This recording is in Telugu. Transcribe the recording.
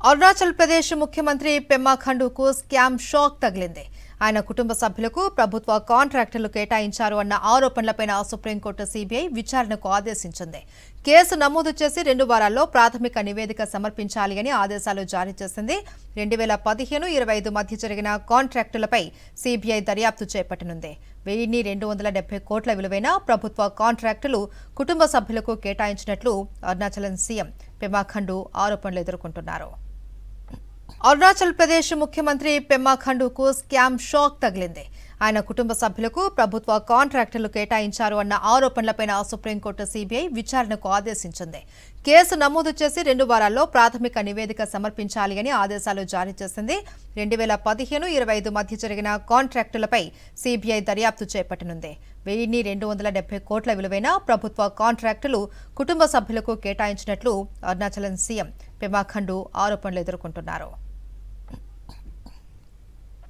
అరుణాచల్ ప్రదేశ్ ముఖ్యమంత్రి పెమ్మా ఖండూకు స్కామ్ షాక్ తగిలింది. ఆయన కుటుంబ సభ్యులకు ప్రభుత్వ కాంట్రాక్టులు కేటాయించారు అన్న ఆరోపణలపై సుప్రీంకోర్టు సీబీఐ విచారణకు ఆదేశించింది. కేసు నమోదు చేసి 2 వారాల్లో ప్రాథమిక నివేదిక సమర్పించాలి అని ఆదేశాలు జారీ చేసింది. 2015-25 మధ్య జరిగిన కాంట్రాక్టులపై సీబీఐ దర్యాప్తు చేపట్టనుంది. 1270 కోట్ల విలువైన ప్రభుత్వ కాంట్రాక్టులు కుటుంబ సభ్యులకు కేటాయించినట్లు అరుణాచల్ సీఎం పెమ్మా ఖండూ ఆరోపణలు ఎదుర్కొంటున్నారు. అరుణాచల్ ప్రదేశ్ ముఖ్యమంత్రి పెమ్మా ఖండూకు స్కామ్ షాక్ తగిలింది. ఆయన కుటుంబ సభ్యులకు ప్రభుత్వ కాంట్రాక్టులు కేటాయించారు అన్న ఆరోపణలపై సుప్రీంకోర్టు సీబీఐ విచారణకు ఆదేశించింది. కేసు నమోదు చేసి 2 వారాల్లో ప్రాథమిక నివేదిక సమర్పించాలి అని ఆదేశాలు జారీ చేసింది. 2015-25 మధ్య జరిగిన కాంట్రాక్టులపై సీబీఐ దర్యాప్తు చేపట్టనుంది. 1270 కోట్ల విలువైన ప్రభుత్వ కాంట్రాక్టులు కుటుంబ సభ్యులకు కేటాయించినట్లు అరుణాచల్ సీఎం పెమ్మా ఖండూ ఆరోపణలు ఎదుర్కొంటున్నారు.